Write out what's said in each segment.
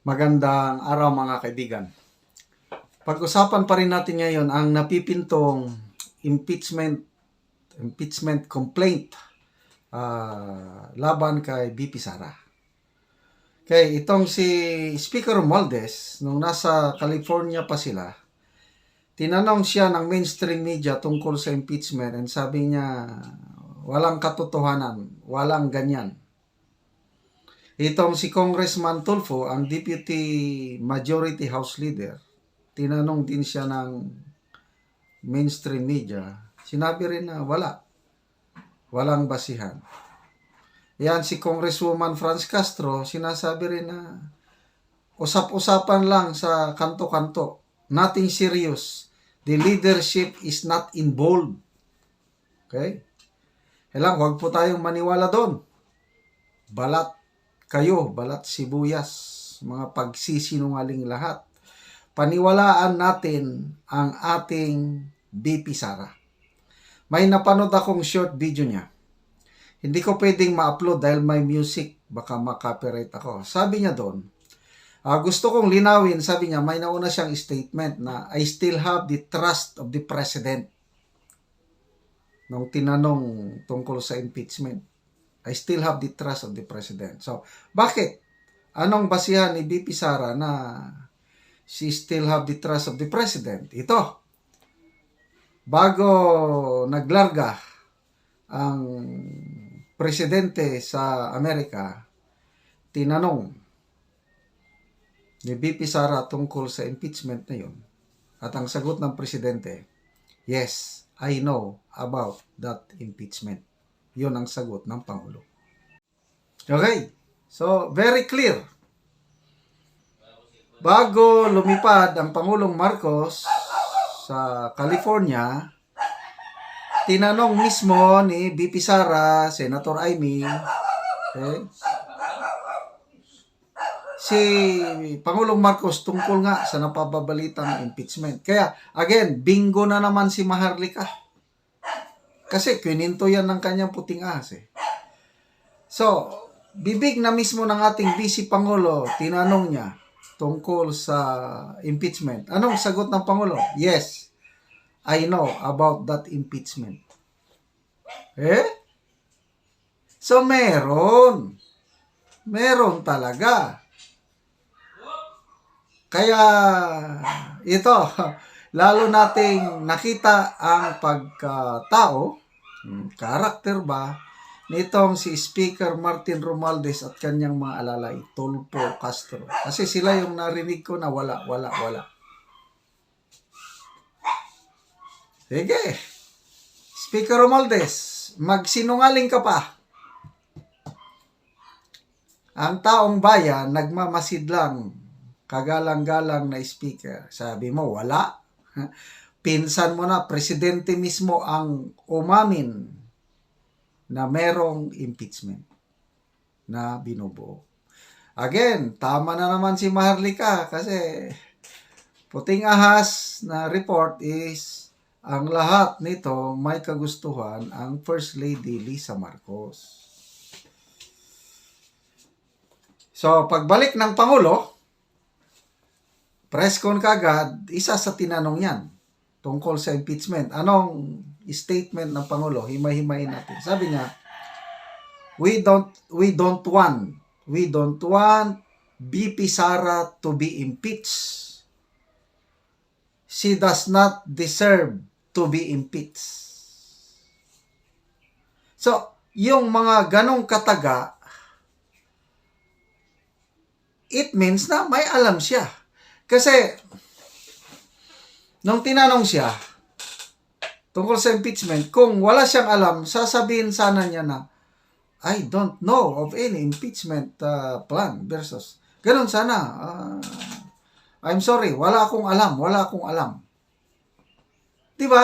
Magandang araw mga kaibigan. Pag-usapan pa rin natin ngayon ang napipintong impeachment complaint laban kay BP Sara. Kaya itong si Speaker Romualdez, nung nasa California pa sila, tinanong siya ng mainstream media tungkol sa impeachment and sabi niya, walang katotohanan, walang ganyan. Itong si Congressman Tulfo, ang Deputy Majority House Leader, tinanong din siya ng mainstream media. Sinabi rin na walang basihan. Yan si Congresswoman Franz Castro, sinasabi rin na usap-usapan lang sa kanto-kanto. Nothing serious. The leadership is not involved. Okay? Kailang, huwag po tayong maniwala doon. Balat sibuyas, mga pagsisinungaling lahat. Paniwalaan natin ang ating BP Sara. May napanood akong short video niya. Hindi ko pwedeng ma-upload dahil may music, baka ma-copyright ako. Sabi niya doon, gusto kong linawin, sabi niya, may nauna siyang statement na I still have the trust of the President. Nung tinanong tungkol sa impeachment, I still have the trust of the President. So, bakit? Anong basihan ni BP Sara na she still have the trust of the President? Ito, bago naglarga ang presidente sa Amerika, tinanong ni BP Sara tungkol sa impeachment na yun. At ang sagot ng presidente, yes, I know about that impeachment. Yun ang sagot ng Pangulo. Okay, so very clear. Bago lumipad ang Pangulong Marcos sa California, tinanong mismo ni BP Sara, Senator Amy, okay, si Pangulong Marcos tungkol nga sa napababalitang impeachment. Kaya, again, bingo na naman si Maharlika. Kasi kininto yan ng kanyang puting ahas eh. So, bibig na mismo ng ating Vice Pangulo, tinanong niya tungkol sa impeachment. Anong sagot ng Pangulo? Yes, I know about that impeachment. So, meron talaga. Kaya, ito, lalo nating nakita ang pagkatao, karakter ba, nitong si Speaker Martin Romualdez at kanyang mga alalay, Tulfo, Castro. Kasi sila yung narinig ko na wala. Sige, Speaker Romualdez, magsinungaling ka pa. Ang taong bayan, nagmamasid lang, kagalang-galang na speaker. Sabi mo, wala. Pinsan mo na, presidente mismo ang umamin na merong impeachment na binubuo. Again, tama na naman si Maharlika kasi puting ahas na report is ang lahat nito may kagustuhan ang First Lady Lisa Marcos. So, pagbalik ng Pangulo, press con kagad, isa sa tinanong yan tungkol sa impeachment. Anong statement ng Pangulo? Himay-himayin natin. Sabi niya, we don't want BP Sara to be impeached. She does not deserve to be impeached. So, yung mga ganong kataga, it means na may alam siya. Kasi, nung tinanong siya tungkol sa impeachment, kung wala siyang alam, sasabihin sana niya na, I don't know of any impeachment plan versus. Ganun sana. I'm sorry, wala akong alam. Diba?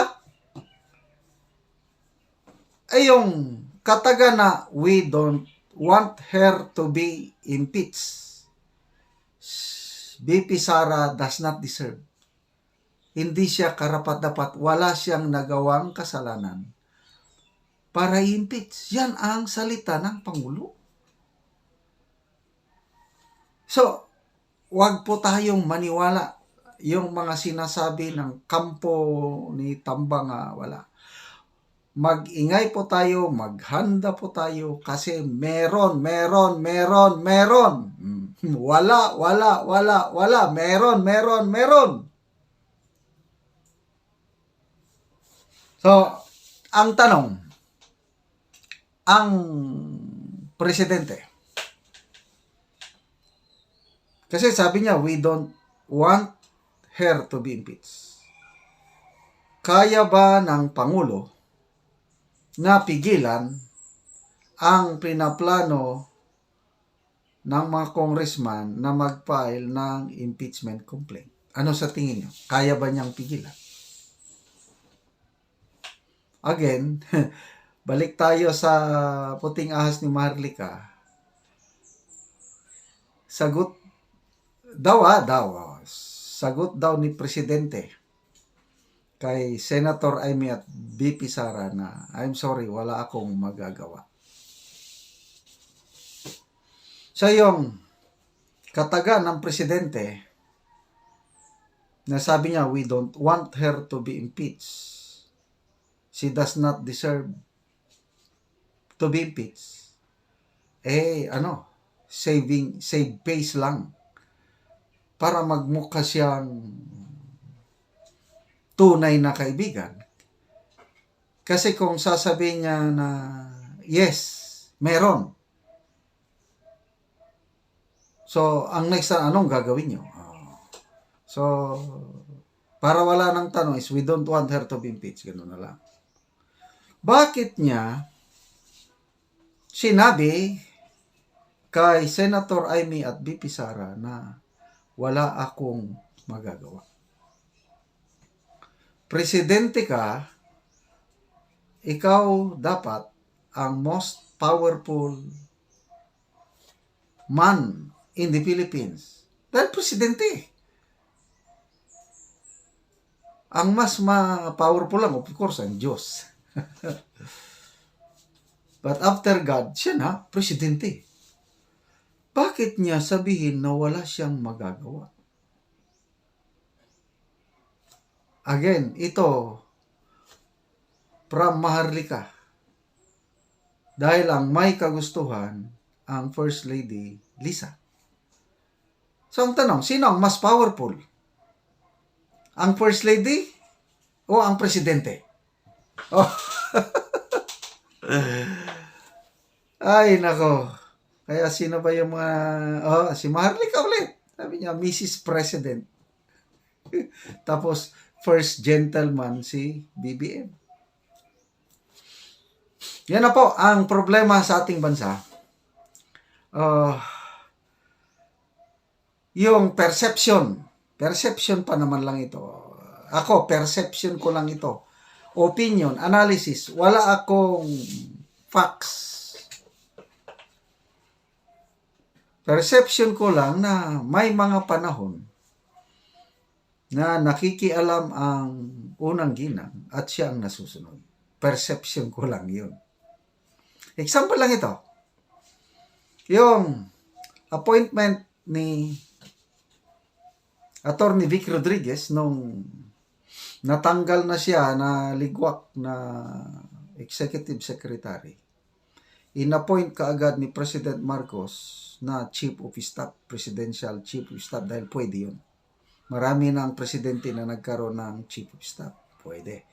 Ay yung kataga na, we don't want her to be impeached. BP Sara does not deserve. Hindi siya karapat-dapat. Wala siyang nagawang kasalanan para i-impeach. Yan ang salita ng Pangulo. So, wag po tayong maniwala yung mga sinasabi ng kampo ni Tambang, wala. Mag-ingay po tayo, maghanda po tayo kasi meron. Wala. Meron. So, ang tanong, ang presidente, kasi sabi niya, we don't want her to be impeached. Kaya ba ng Pangulo na pigilan ang pinaplano ng mga congressman na mag-file ng impeachment complaint? Ano sa tingin niyo? Kaya ba niyang pigilan? Again, balik tayo sa puting ahas ni Maharlika. Sagot daw ni Presidente kay Senator Amy at BP Sara na, I'm sorry, wala akong magagawa. So yung kataga ng Presidente na sabi niya, we don't want her to be impeached. She does not deserve to be impeached. Save face lang para magmukha siyang tunay na kaibigan. Kasi kung sasabihin niya na yes, meron. So, ang next na anong gagawin niyo? So, para wala nang tanong is we don't want her to be impeached. Ganun na lang. Bakit niya sinabi kay Senator Amy at BP Sara na wala akong magagawa? Presidente ka, ikaw dapat ang most powerful man in the Philippines. Dahil presidente. Ang mas powerful lang, of course, ang Diyos. But after God, siya na, presidente. Bakit niya sabihin na wala siyang magagawa? Again, ito, from Maharlika. Dahil ang may kagustuhan, ang First Lady, Lisa. So, ang tanong, sino ang mas powerful? Ang First Lady o ang Presidente? Oh. Ay, nako. Kaya sino ba yung mga... si Maharlika ulit. Sabi niya, Mrs. President. Tapos, First Gentleman si BBM. Yan na po ang problema sa ating bansa. Yung perception pa naman lang ito. Ako, perception ko lang ito. Opinion, analysis, wala akong facts. Perception ko lang na may mga panahon na nakikialam ang unang ginang at siya ang nasusunod. Perception ko lang yun. Example lang ito. Yung appointment ni Attorney Vic Rodriguez nung natanggal na siya na ligwak na executive secretary. In-appoint kaagad ni President Marcos na Chief of Staff, Presidential Chief of Staff dahil pwede yun. Marami na ang presidente na nagkaroon ng Chief of Staff. Pwede.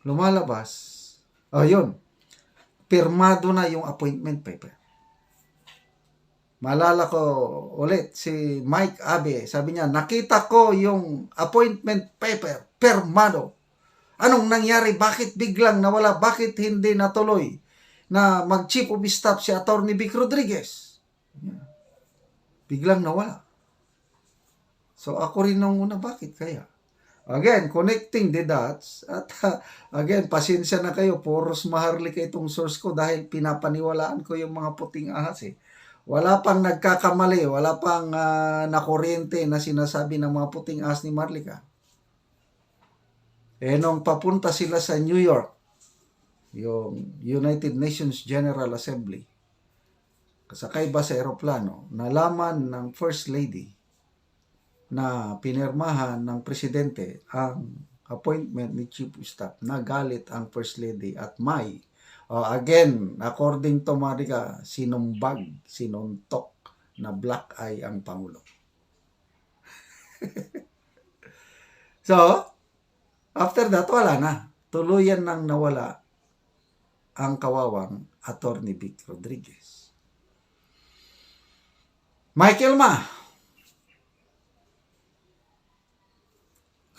Lumalabas. Yun. Pirmado na yung appointment paper. Maalala ko ulit si Mike Abe. Sabi niya, nakita ko yung appointment paper. Pirmado. Anong nangyari? Bakit biglang nawala? Bakit hindi natuloy na mag-Chief of Staff si Attorney Vic Rodriguez? Biglang nawala. So ako rin nung una, bakit kaya? Again, connecting the dots. At again, pasensya na kayo. Puros Maharlika itong source ko dahil pinapaniwalaan ko yung mga puting ahas eh. Wala pang nagkakamali. Wala pang nakuryente na sinasabi ng mga puting ahas ni Maharlika. Nung papunta sila sa New York, yung United Nations General Assembly, kasakay ba sa eroplano, nalaman ng First Lady na pinirmahan ng presidente ang appointment ni Chief of Staff, nagalit ang First Lady at again, according to Marika, sinuntok na black eye ang Pangulo. So, after that, wala na. Tuluyan nang nawala ang kawawang Attorney Vic Rodriguez. Michael Ma.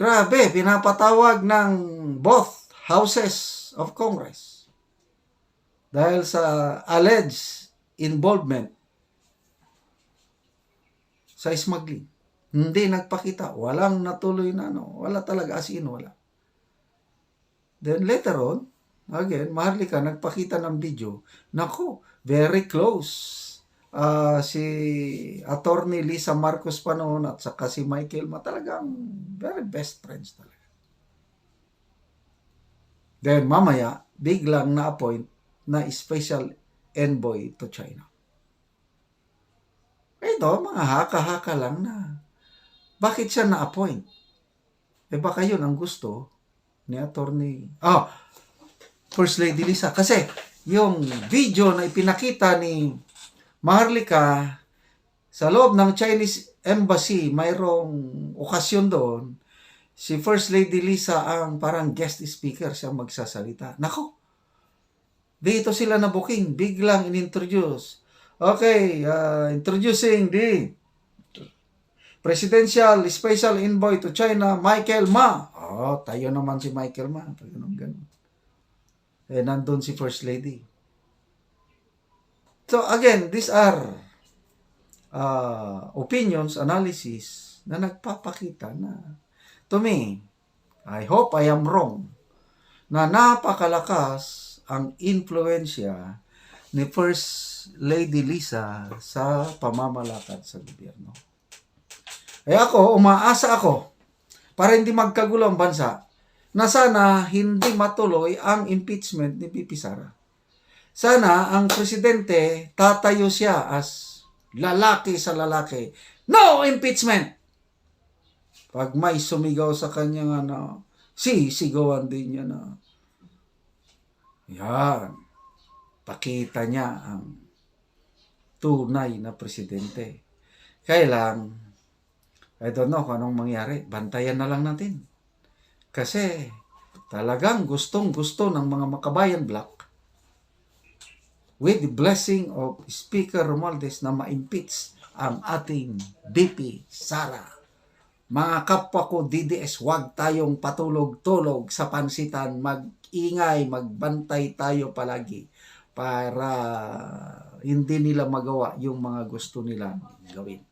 Grabe, pinapatawag ng both houses of Congress dahil sa alleged involvement sa smuggling. Hindi nagpakita, walang natuloy na wala talaga, as in wala. Then later on, again, Maharlika nagpakita ng video. Nako, very close. Si Attorney Lisa Marcos pa noon at saka si Michael Ma, talagang very best friends talaga. Then mamaya, biglang na-appoint na special envoy to China. Ito, mga haka-haka lang na. Bakit siya na-appoint? Baka yun ang gusto ni Attorney First Lady Lisa. Kasi yung video na ipinakita ni Maharlika sa loob ng Chinese Embassy, mayroong okasyon doon, si First Lady Lisa ang parang guest speaker, siyang magsasalita. Nako, dito sila na booking, biglang in-introduce. Okay, introducing the Presidential Special Envoy to China, Michael Ma. Tayo naman si Michael Ma. Ganun. Nandun si First Lady. So again, these are opinions, analysis na nagpapakita na, to me, I hope I am wrong, na napakalakas ang influensya ni First Lady Lisa sa pamamalakad sa gobyerno. Umaasa ako, para hindi magkagulo ang bansa, na sana hindi matuloy ang impeachment ni VP Sara. Sana ang presidente tatayo siya as lalaki sa lalaki. No impeachment! Pag may sumigaw sa kanya sisigawan din niya na yan, pakita niya ang tunay na presidente. Kailang, I don't know kung anong mangyari, bantayan na lang natin. Kasi talagang gustong-gusto ng mga makabayan black with the blessing of Speaker Romualdez na ma-impeach ang ating VP Sara. Mga kapwa ko DDS, huwag tayong patulog-tulog sa pansitan, mag-ingay, magbantay tayo palagi para hindi nila magawa yung mga gusto nila gawin.